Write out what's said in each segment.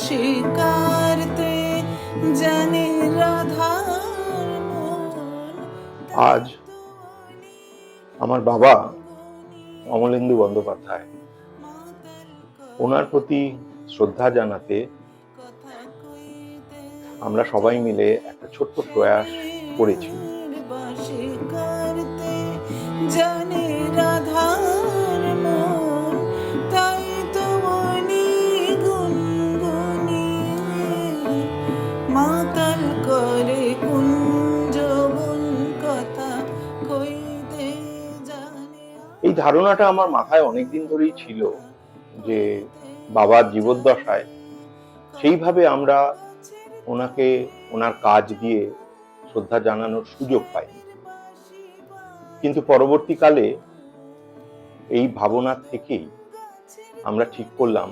শিকারতে জানে রাধার আজ আমার বাবা অমলেন্দু বন্দ্যোপাধ্যায়, ওনার প্রতি শ্রদ্ধা জানাতে আমরা সবাই মিলে একটা ছোট্ট প্রয়াস করেছি। জানে রাধার মন, তাই তো বলি গুনগুনিয়ে মাতাল করে কুঞ্জবন কথা কইতে জানে। এই ধারণাটা আমার মাথায় অনেকদিন ধরেই ছিল যে বাবার জীবদ্দশায় সেইভাবে আমরা ওনাকে ওনার কাজ দিয়ে শ্রদ্ধা জানানোর সুযোগ পাইনি, কিন্তু পরবর্তীকালে এই ভাবনা থেকেই আমরা ঠিক করলাম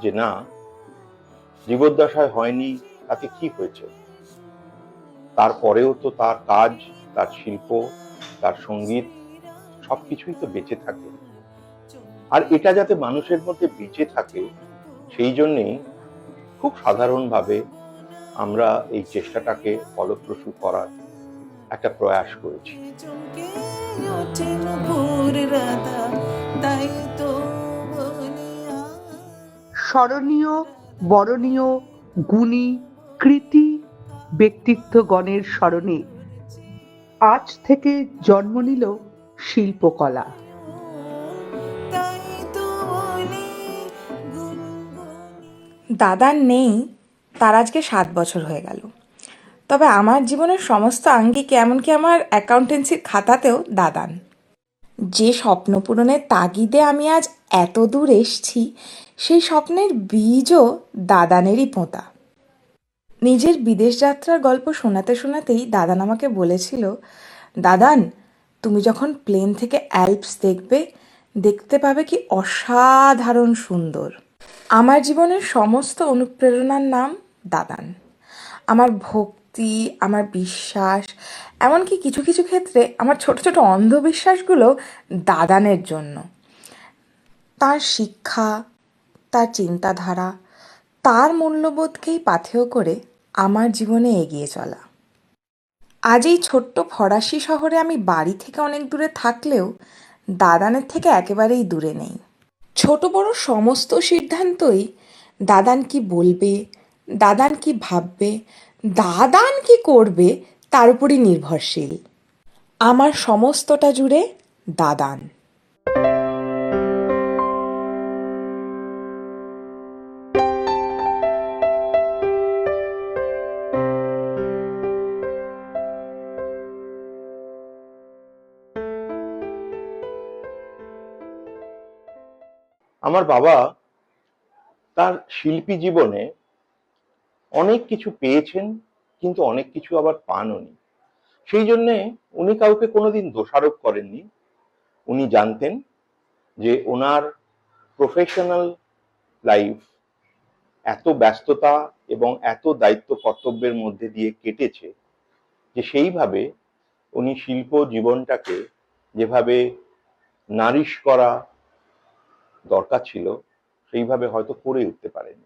যে না, জীবদ্দশায় হয়নি তাতে কি হয়েছে, তারপরেও তো তার কাজ, তার শিল্প, তার সঙ্গীত সবকিছুই তো বেঁচে থাকে। আর এটা যাতে মানুষের মধ্যে বেঁচে থাকে সেই জন্যেই খুব সাধারণভাবে আমরা এই চেষ্টাটাকে ফলপ্রসূ করার একটা প্রয়াস করেছি। স্মরণীয়, বরণীয়, গুণী, কৃতি ব্যক্তিত্বগণের স্মরণে আজ থেকে জন্ম নিল শিল্পকলা। দাদার নেই, তার আজকে 7 বছর হয়ে গেল। তবে আমার জীবনের সমস্ত আঙ্গিকে, এমনকি আমার অ্যাকাউন্টেন্সির খাতাতেও দাদান। যে স্বপ্ন পূরণের তাগিদে আমি আজ এত দূর এসছি, সেই স্বপ্নের বীজও দাদানেরই পোঁতা। নিজের বিদেশ যাত্রার গল্প শোনাতে শোনাতেই দাদান আমাকে বলেছিল, দাদান, তুমি যখন প্লেন থেকে অ্যালপস দেখবে, দেখতে পাবে কি অসাধারণ সুন্দর। আমার জীবনের সমস্ত অনুপ্রেরণার নাম দাদান। আমার ভক্তি, আমার বিশ্বাস, এমনকি কিছু কিছু ক্ষেত্রে আমার ছোট ছোট অন্ধবিশ্বাসগুলো দাদানের জন্য। তার শিক্ষা, তার চিন্তাধারা, তার মূল্যবোধকেই পাথেয় করে আমার জীবনে এগিয়ে চলা। আজ এই ছোট্ট ফরাসি শহরে আমি বাড়ি থেকে অনেক দূরে থাকলেও দাদানের থেকে একেবারেই দূরে নেই। ছোট বড় সমস্ত সিদ্ধান্তই দাদান কি বলবে, দাদান কি ভাববে, দাদান কি করবে তার উপরই নির্ভরশীল। আমার সমস্তটা জুড়ে দাদান। আমার বাবা তার শিল্পী জীবনে অনেক কিছু পেয়েছেন, কিন্তু অনেক কিছু আবার পানওনি। সেই জন্যে উনি কাউকে কোনোদিন দোষারোপ করেননি। উনি জানতেন যে ওনার প্রফেশনাল লাইফ এত ব্যস্ততা এবং এত দায়িত্ব কর্তব্যের মধ্যে দিয়ে কেটেছে যে সেইভাবে উনি শিল্প জীবনটাকে যেভাবে নারিশ করা দরকার ছিল সেইভাবে হয়তো করে উঠতে পারেনি।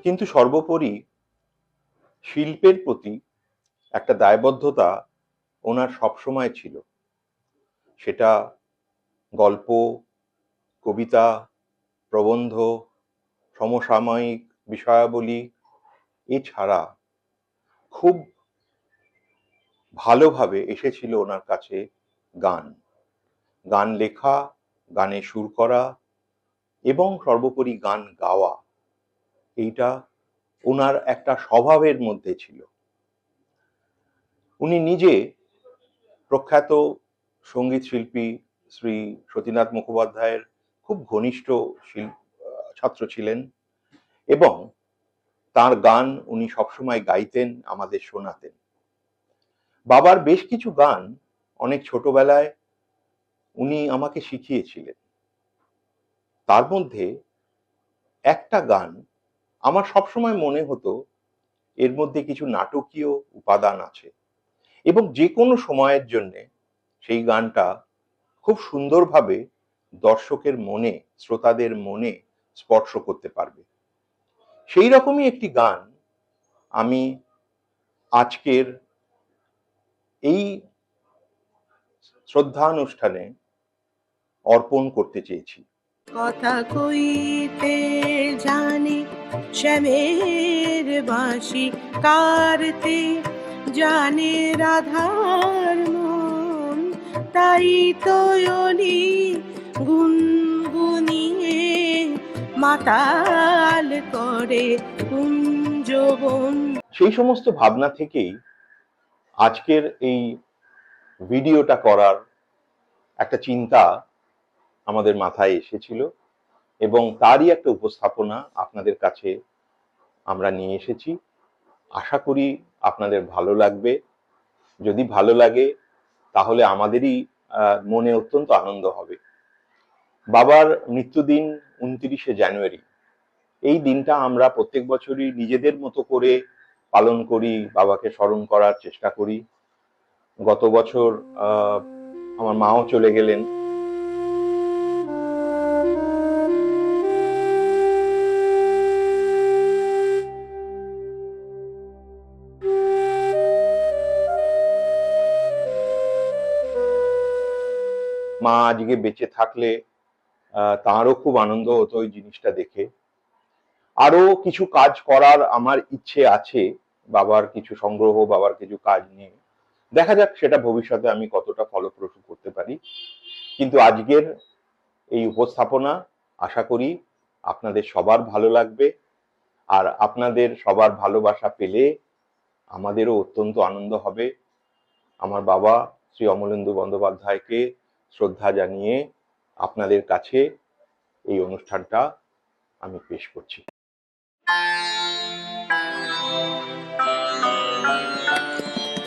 কিন্তু সর্বোপরি শিল্পের প্রতি একটা দায়বদ্ধতা ওনার সবসময় ছিল। সেটা গল্প, কবিতা, প্রবন্ধ, সমসাময়িক বিষয়াবলী এছাড়া খুব ভালোভাবে এসেছিল ওনার কাছে গান, গান লেখা, গানে সুর করা এবং সর্বোপরি গান গাওয়া। এইটা ওনার একটা স্বভাবের মধ্যে ছিল। উনি নিজে প্রখ্যাত সঙ্গীত শিল্পী শ্রী সতীনাথ মুখোপাধ্যায়ের খুব ঘনিষ্ঠ ছাত্র ছিলেন এবং তার গান উনি সবসময় গাইতেন, আমাদের শোনাতেন। বাবার বেশ কিছু গান অনেক ছোটবেলায় উনি আমাকে শিখিয়েছিলেন। তার মধ্যে একটা গান আমার সবসময় মনে হতো এর মধ্যে কিছু নাটকীয় উপাদান আছে এবং যে কোনো সময়ের জন্যে সেই গানটা খুব সুন্দরভাবে দর্শকের মনে, শ্রোতাদের মনে স্পর্শ করতে পারবে। সেই রকমই একটি গান আমি আজকের এই শ্রদ্ধানুষ্ঠানে অর্পণ করতে চেয়েছি। কথা কইতে জানি শ্যামের বাঁশি কারতে জানে রাধার মন, তাই তো অলি গুনগুনিয়ে মাতাল করে কুঞ্জবন। সেই সমস্ত ভাবনা থেকেই আজকের এই ভিডিওটা করার একটা চিন্তা আমাদের মাথায় এসেছিল এবং তারই একটা উপস্থাপনা আপনাদের কাছে আমরা নিয়ে এসেছি। আশা করি আপনাদের ভালো লাগবে। যদি ভালো লাগে তাহলে আমাদেরই মনে অত্যন্ত আনন্দ হবে। বাবার মৃত্যুদিন 29শে জানুয়ারি, এই দিনটা আমরা প্রত্যেক বছরই নিজেদের মতো করে পালন করি, বাবাকে স্মরণ করার চেষ্টা করি। গত বছর আমার মাও চলে গেলেন। মা আজকে বেঁচে থাকলে তাঁরও খুব আনন্দ হতো ওই জিনিসটা দেখে। আরো কিছু কাজ করার আমার ইচ্ছে আছে, বাবার কিছু সংগ্রহ, বাবার কিছু কাজ নিয়ে। দেখা যাক সেটা ভবিষ্যতে আমি কতটা ফলপ্রসূ করতে পারি। কিন্তু আজকের এই উপস্থাপনা আশা করি আপনাদের সবার ভালো লাগবে, আর আপনাদের সবার ভালোবাসা পেলে আমাদেরও অত্যন্ত আনন্দ হবে। আমার বাবা শ্রী অমলেন্দু বন্দ্যোপাধ্যায়কে শ্রদ্ধা জানিয়ে আপনাদের কাছে এই অনুষ্ঠানটা আমি পেশ করছি।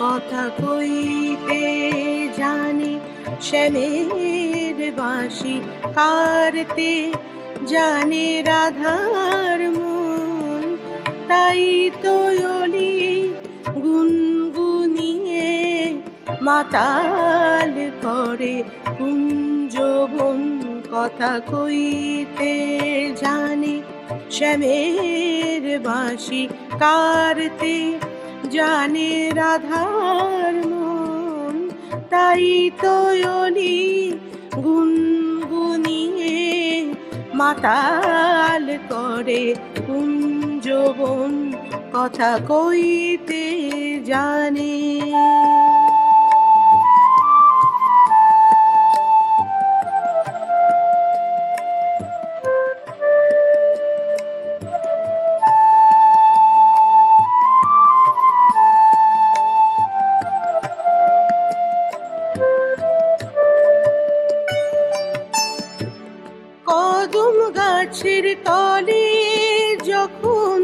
কথা কইতে জানি শ্যামের বাঁশি কারতে জানে রাধার মন, তাই তো অলি গুনগুনিয়ে মাতাল করে কুঞ্জবন। কথা কইতে জানি শ্যামের বাঁশি কারতে জানে রাধার মন, তাই তো অলি গুনগুনিয়ে মাতাল করে কুঞ্জবন। কথা কইতে জানে। কদম গাছের তলে যখন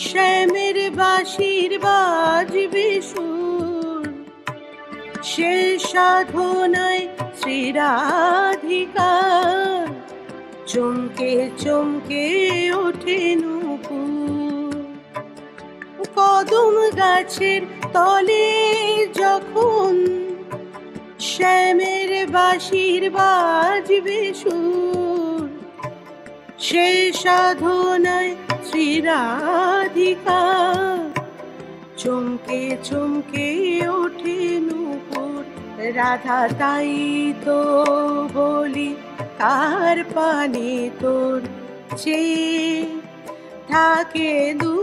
শ্যামের বাঁশির বাজবে সুর, সে সাধনায় শ্রীরাধিকা চমকে চমকে ওঠে নূপুর। কদম গাছের তলে যখন শ্যামের বাঁশির বাজবে সুর, সে সাধনায় শ্রীরাধিকা চমকে চমকে ওঠে নূপুর। রাধা তাই তো বলি কার পানে তোর চেয়ে থাকে দু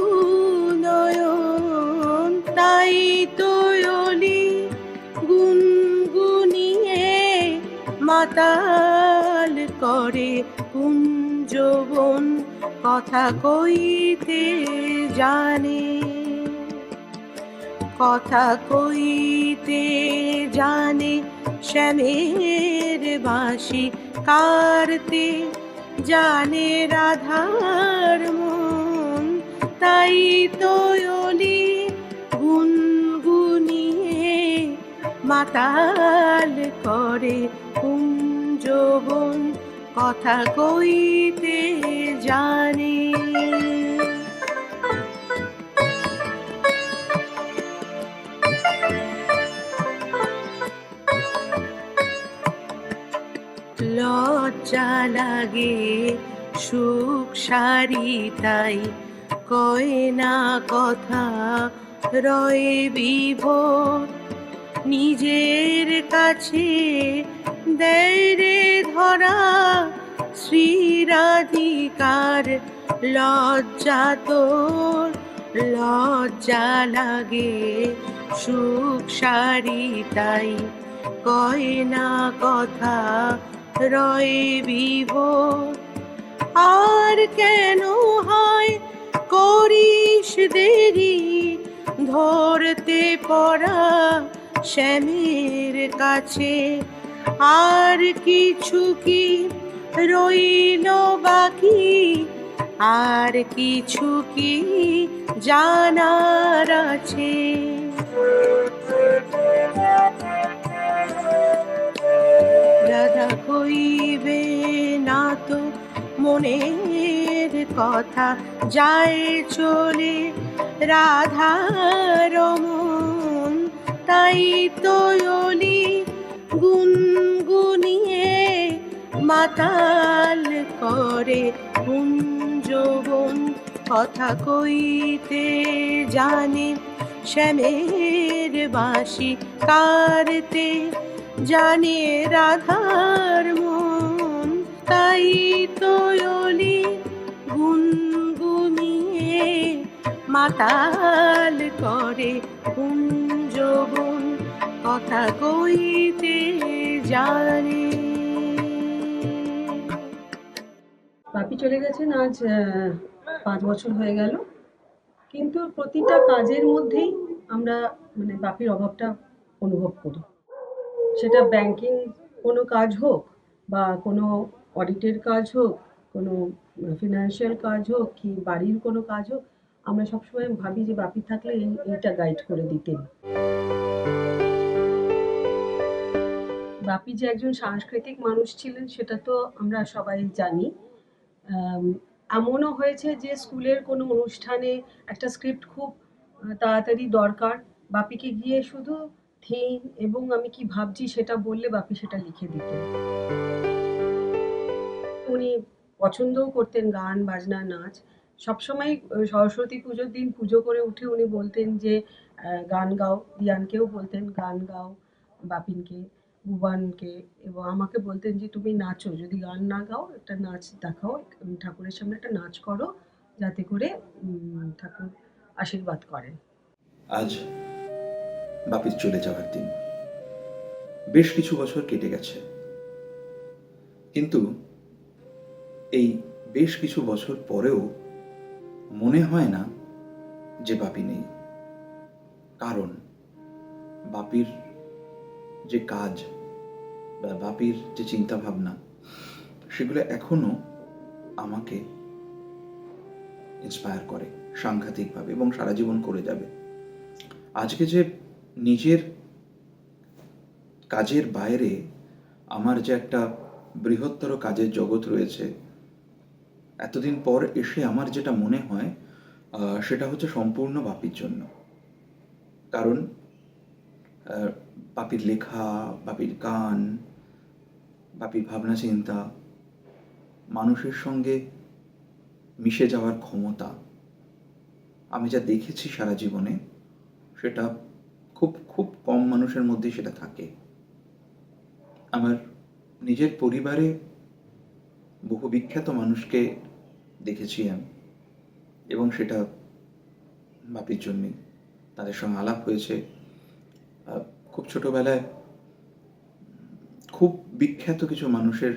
নয়ন, তাই তো অলি গুনগুনিয়ে মাতাল করে কুঞ্জবন। কথা কইতে জানে, কথা কইতে জানে শ্যামের বাঁশি কারতে জানে রাধার মন, তাই তো অলি গুনগুনিয়ে মাতাল করে কুঞ্জবন। কথা কইতে জানে। লজ্জা লাগে সুখ সারি তাই কয় না কথা, রয়ে বিভোর নিজের কাছে দেয় রে ধরা শ্রীরাধিকার। লজ্জা তোর লজ্জা লাগে সুখ সারি তাই কয় না কথা, রয়ে বিভোর। আর কেন হয় করিস দেরি ধরতে পড়া শ্যামের কাছে? আর কিছু কি রইল বাকি, আর কিছু কি জানার আছে? রাধা কইবে না তো মনের কথা, যায় চলে রাধার মন। তাই তো অলি গুনগুনিয়ে মাতাল করে কুঞ্জবন। কথা কইতে জানে শ্যামের বাঁশি কারতে জানে রাধার মন। তাই তো অলি গুনগুনিয়ে মাতাল করে কুঞ্জবন। কথা কইতে জানে। বাপি চলে গেছেন আজ 5 বছর হয়ে গেল, কিন্তু প্রতিটা কাজের মধ্যেই আমরা বাপির অভাবটা অনুভব করি। সেটা ব্যাংকিং কোনো কাজ হোক, বা কোনো অডিটের কাজ হোক, কোনো ফিনান্সিয়াল কাজ হোক, কি বাড়ির কোনো কাজ হোক, আমরা সবসময় ভাবি যে বাপি থাকলে এইটা গাইড করে দিতেন। বাপি যে একজন সাংস্কৃতিক মানুষ ছিলেন সেটা তো আমরা সবাই জানি। এমনও হয়েছে যে স্কুলের কোনো অনুষ্ঠানে একটা স্ক্রিপ্ট খুব তাড়াতাড়ি দরকার, বাপিকে গিয়ে শুধু থিম এবং আমি কি ভাবছি সেটা বললে বাপি সেটা লিখে দিতেন। উনি পছন্দও করতেন গান বাজনা নাচ। সবসময় সরস্বতী পুজোর দিন পুজো করে উঠে উনি বলতেন যে গান গাও। দিয়ানকেও বলতেন গান গাও, বাপিনকে, ভুবনকে, এবং আমাকে বলতেন যে তুমি নাচো, যদি গান না গাও একটা নাচ দেখাও, ঠাকুরের সামনে একটা নাচ করো, যাতে করে ঠাকুর আশীর্বাদ করেন। আজ বাপির চলে যাওয়ার দিন। বেশ কিছু বছর কেটে গেছে, কিন্তু এই বেশ কিছু বছর পরেও মনে হয় না যে বাপি নেই। কারণ বাপির যে কাজ বা বাপির যে চিন্তা ভাবনা, সেগুলো এখনো আমাকে ইন্সপায়ার করে সাংঘাতিকভাবে, এবং সারা জীবন করে যাবে। আজকে যে নিজের কাজের বাইরে আমার যে একটা বৃহত্তর কাজের জগৎ রয়েছে, এতদিন পর এসে আমার যেটা মনে হয় সেটা হচ্ছে সম্পূর্ণ বাপির জন্য। কারণ বাপির লেখা, বাপির গান, বাপির ভাবনা চিন্তা, মানুষের সঙ্গে মিশে যাওয়ার ক্ষমতা, আমি যা দেখেছি সারা জীবনে, সেটা খুব খুব কম মানুষের মধ্যেই সেটা থাকে। আমার নিজের পরিবারে বহু বিখ্যাত মানুষকে দেখেছি আমি, এবং সেটা বাপির জন্যে। তাদের সঙ্গে আলাপ হয়েছে। খুব ছোটবেলায় খুব বিখ্যাত কিছু মানুষের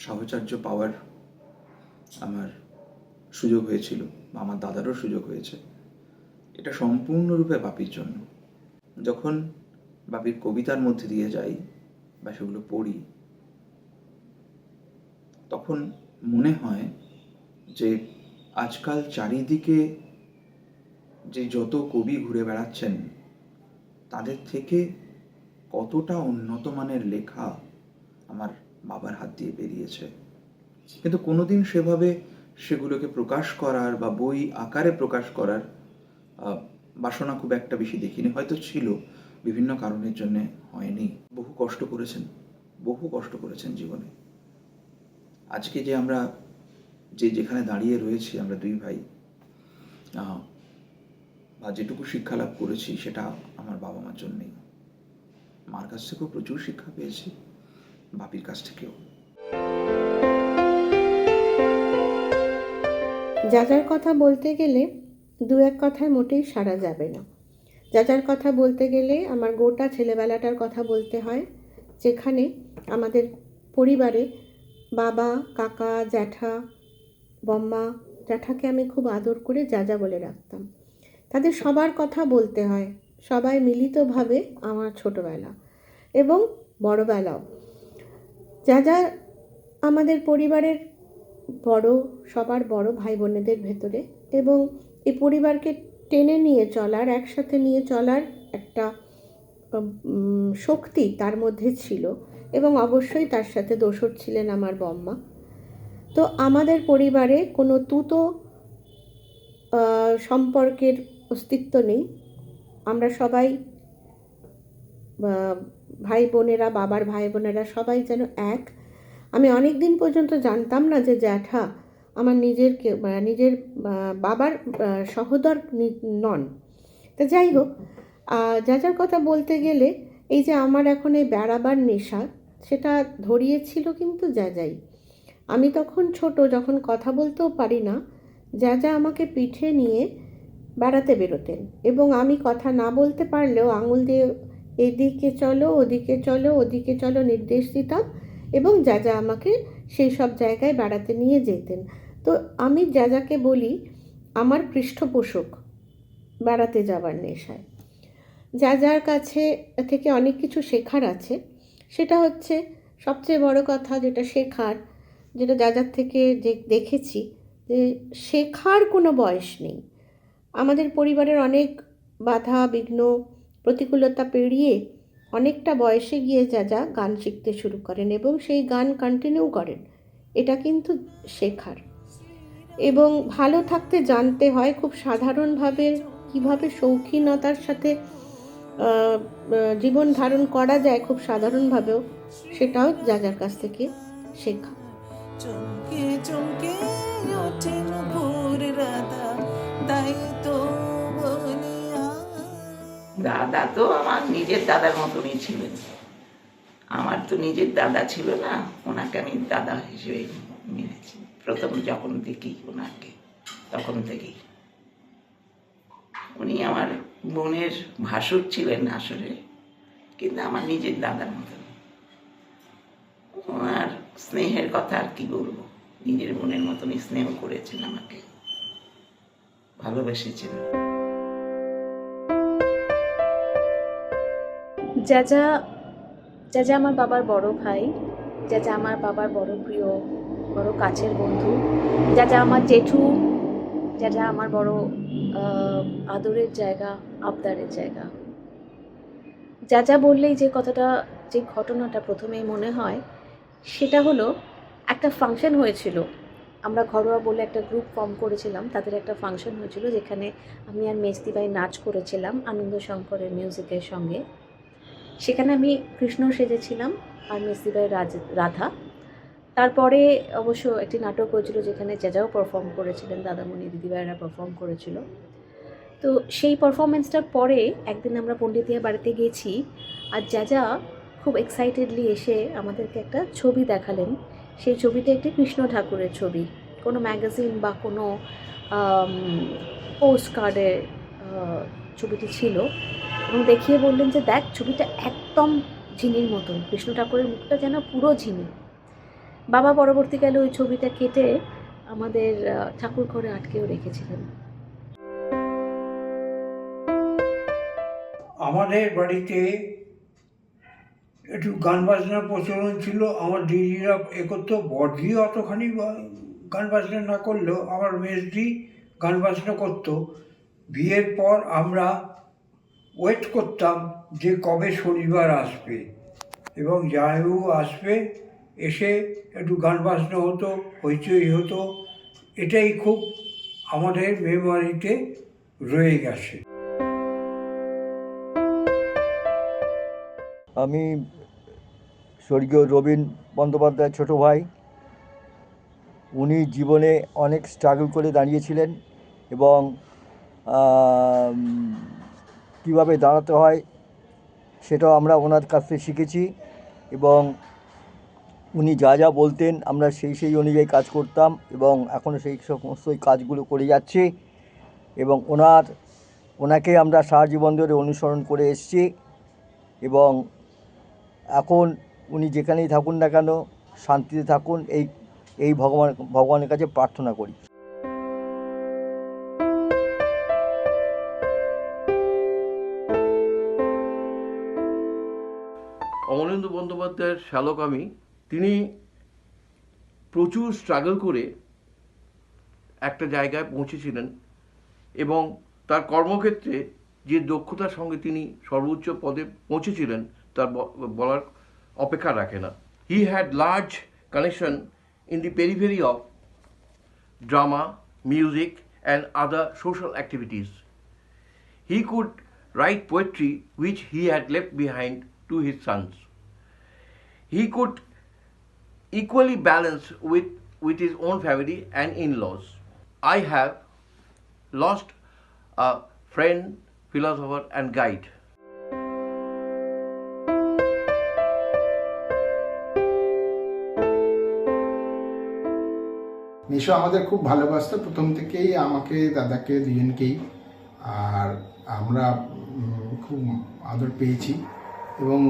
সাহচর্য পাওয়ার আমার সুযোগ হয়েছিল, বা আমার দাদারও সুযোগ হয়েছে। এটা সম্পূর্ণরূপে বাপির জন্য। যখন বাপির কবিতার মধ্যে দিয়ে যাই বা সেগুলো পড়ি, তখন মনে হয় যে আজকাল চারিদিকে যে যত কবি ঘুরে বেড়াচ্ছেন, তাদের থেকে কতটা উন্নত মানের লেখা আমার বাবার হাত দিয়ে বেরিয়েছে, কিন্তু কোনোদিন সেভাবে সেগুলোকে প্রকাশ করার বা বই আকারে প্রকাশ করার বাসনা খুব একটা বেশি দেখিনি। হয়তো ছিল, বিভিন্ন কারণের জন্য হয়নি। বহু কষ্ট করেছেন জীবনে। আজকে যে আমরা যেখানে দাঁড়িয়ে রয়েছি, আমরা দুই ভাই, বা যেটুকু শিক্ষা লাভ করেছি সেটা আমার বাবা মার জন্যেই। মার কাছ থেকেও প্রচুর শিক্ষা পেয়েছি, বাপির কাছ থেকেও। যার কথা বলতে গেলে দু এক কথায় মোটেই সারা যাবে না। যার কথা বলতে গেলে আমার গোটা ছেলেবেলাটার কথা বলতে হয়, যেখানে আমাদের পরিবারে বাবা, কাকা, জ্যাঠা, বম্মা, জ্যাঠাকে আমি খুব আদর করে যা বলে রাখতাম। তাদের সবার কথা বলতে হয়, সবাই মিলিতভাবে আমার ছোটবেলা এবং বড়বেলাও। যা আমাদের পরিবারের সবার বড় ভাই বোনেদের ভেতরে, এবং এই পরিবারকে টেনে নিয়ে চলার, একসাথে নিয়ে চলার একটা শক্তি তার মধ্যে ছিল, এবং অবশ্যই তার সাথে দোসর ছিলেন আমার বম্মা। তো আমাদের পরিবারে কোনো তুতো সম্পর্কের অস্তিত্ব নেই। আমরা সবাই ভাই বোনেরা, বাবার ভাই বোনেরা সবাই যেন এক। আমি অনেক দিন পর্যন্ত জানতাম না যে জ্যাঠা আমার নিজের বাবার সহোদর নন। তা যাই হোক, যার কথা বলতে গেলে এই যে আমার এখন এই বেড়াবার নেশা, সেটা ধরিয়েছিল কিন্তু যাই। আমি তখন ছোট, যখন কথা বলতেও পারি না, যা আমাকে পিঠে নিয়ে বেড়াতে বেরোতেন, এবং আমি কথা না বলতে পারলেও আঙুল দিয়ে এদিকে চলো, ওদিকে চলো, ওদিকে চলো নির্দেশ দিতাম, এবং যা আমাকে সেই সব জায়গায় বেড়াতে নিয়ে যেতেন। তো আমি যাকে বলি আমার পৃষ্ঠপোষক বেড়াতে যাওয়ার নেশায়। যার কাছে থেকে অনেক কিছু শেখার আছে। সেটা হচ্ছে সবচেয়ে বড় কথা, যেটা শেখার, যেটা যার থেকে যে দেখেছি, যে শেখার কোনো বয়স নেই। আমাদের পরিবারের অনেক বাধা বিঘ্ন প্রতিকূলতা পেরিয়ে অনেকটা বয়সে গিয়ে যা গান শিখতে শুরু করেন, এবং সেই গান কন্টিনিউ করেন। এটা কিন্তু শেখার। এবং ভালো থাকতে জানতে হয় খুব সাধারণভাবে, কিভাবে শৌখিনতার সাথে জীবন ধারণ করা যায় খুব সাধারণভাবেও, সেটাও যার কাছ থেকে শেখা। চমকে চমকে ওঠেন ভোর রাধা, তাই তো বলিয়া। দাদা তো আমার নিজের দাদার মতনই ছিলেন। আমার তো নিজের দাদা ছিল না, ওনাকে আমি দাদা হিসেবে মেনেছি প্রথম যখন দেখি ওনাকে, তখন থেকেই। উনি আমার বোনের ভাসুর ছিলেন আসলে, কিন্তু আমার নিজের দাদার মতন। ওনার স্নেহের কথা আর কি বলবো, নিজের বোনের মতনই স্নেহ করেছেন, আমাকে ভালোবেসেছেন। যা আমার বাবার বড় ভাই, যা আমার বাবার বড় প্রিয়, বড় কাছের বন্ধু, যা আমার জেঠু, যা আমার বড় আদরের জায়গা, আবদারের জায়গা। যা বললেই যে কথাটা, যে ঘটনাটা প্রথমেই মনে হয়, সেটা হলো একটা ফাংশন হয়েছিল। আমরা ঘরোয়া বলে একটা গ্রুপ ফর্ম করেছিলাম, তাদের একটা ফাংশন হয়েছিল যেখানে আমি আর মেজদিবাই নাচ করেছিলাম আনন্দ শঙ্করের মিউজিকের সঙ্গে। সেখানে আমি কৃষ্ণ সেজেছিলাম আর মেজদিবাই রাধা। তারপরে অবশ্য একটি নাটক হয়েছিল যেখানে যাও পারফর্ম করেছিলেন, দাদামণি দিদিভাইরা পারফর্ম করেছিল। তো সেই পারফরমেন্সটার পরে একদিন আমরা পণ্ডিতিয়া বাড়িতে গেছি, আর যা খুব এক্সাইটেডলি এসে আমাদেরকে একটা ছবি দেখালেন। সেই ছবিটা একটি কৃষ্ণ ঠাকুরের ছবি, কোনো ম্যাগাজিন বা কোনো পোস্ট কার্ডের ছবিটি ছিল, এবং দেখিয়ে বললেন যে দেখ, ছবিটা একদম ঝিনির মতন, কৃষ্ণ ঠাকুরের মুখটা যেন পুরো ঝিনি। বাবা পরবর্তীকালে ওই ছবিটা কেটে আমাদের ঠাকুর ঘরে আটকেও রেখেছিলেন। আমাদের বাড়িতে একটু গান বাজনার প্রচলন ছিল। আমার দিদিরা এ করতো, বড়দি অতখানি গান বাজনা না করলেও আমার মেজদি গান বাজনা করতো। বিয়ের পর আমরা ওয়েট করতাম যে কবে শনিবার আসবে এবং জামাইবাবু আসবে এসে একটু গান বাজনা হতো, হইচই হতো। এটাই খুব আমাদের মেমোরিতে রয়ে গেছে। আমি স্বর্গীয় রবীন বন্দ্যোপাধ্যায়ের ছোটো ভাই। উনি জীবনে অনেক স্ট্রাগল করে দাঁড়িয়েছিলেন এবং কীভাবে দাঁড়াতে হয় সেটাও আমরা ওনার কাছ থেকে শিখেছি এবং উনি যা যা বলতেন আমরা সেই অনুযায়ী কাজ করতাম এবং এখনও সেই সমস্ত কাজগুলো করে যাচ্ছি এবং ওনাকে আমরা সারা জীবন ধরে অনুসরণ করে এসেছি এবং এখন উনি যেখানেই থাকুন না কেন শান্তিতে থাকুন এই ভগবানের কাছে প্রার্থনা করি। অমলেন্দু বন্দ্যোপাধ্যায়ের শ্যালক আমি। তিনি প্রচুর স্ট্রাগল করে একটা জায়গায় পৌঁছেছিলেন এবং তার কর্মক্ষেত্রে যে দক্ষতার সঙ্গে তিনি সর্বোচ্চ পদে পৌঁছেছিলেন তার বলার অপেক্ষা রাখে না। He had large connection in the periphery of drama, music and other social activities. He could write poetry which he had left behind to his sons. He could equally balance with his own family and in-laws. I have lost a friend, philosopher and guide. Meesho আমাদের খুব ভালোবাসতো প্রথম থেকেই, আমাকে দাদাকে দুজনকেই, আর আমরা খুব আদর পেয়েছি এবং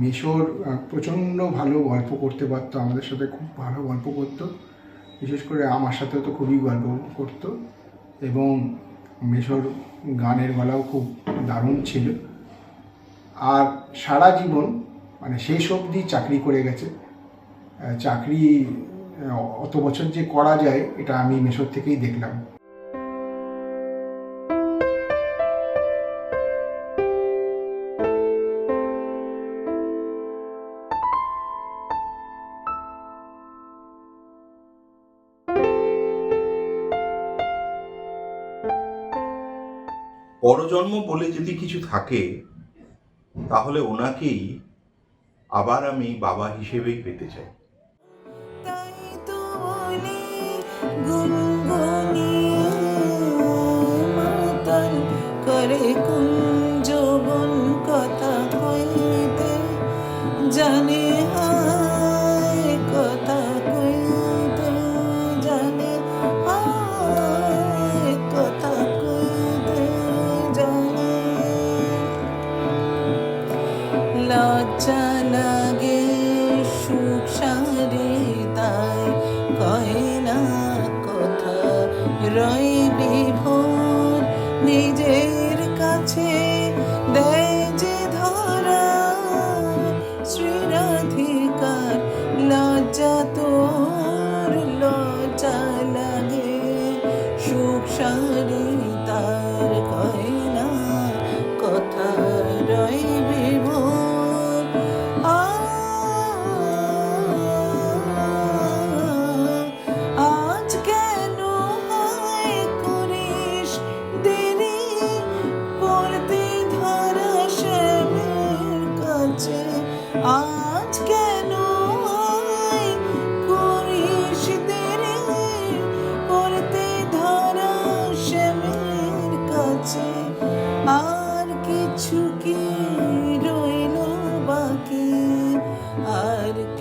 মিশোর প্রচণ্ড ভালো গল্প করতে পারতো, আমাদের সাথে খুব ভালো গল্প করতো, বিশেষ করে আমার সাথেও তো খুবই গল্প করতো এবং মিশোর গানের গলাও খুব দারুণ ছিল। আর সারা জীবন মানে শেষ অবধি চাকরি করে গেছে। চাকরি অত বছর যে করা যায় এটা আমি মিশোর থেকেই দেখলাম। পরজন্ম বলে যদি কিছু থাকে তাহলে ওনাকেই আবার আমি বাবা হিসেবেই পেতে চাই। তাই তো বলি গুনগুনিয়ে মাতাল করে কুঞ্জবন কথা কইতে জানে, হায় কথা কইতে জানে, হায় কথা কইতে জানে। লজ্জা লাগে সুখ সারে তাই কয় না কথা, রই বিভোর নিজের কাছে দেয় যে ধরা। শ্রীরাধিকার লজ্জা তোর লজ্জা লাগে সুখ সারে তার কয় না কথা, রই বিভোর। আজ কেন হায় করিস দেরি পড়তে ধরা শ্যামের কাছে। আজ কেন হায় করিস দেরি পড়তে ধরা শ্যামের কাছে। আর কিছু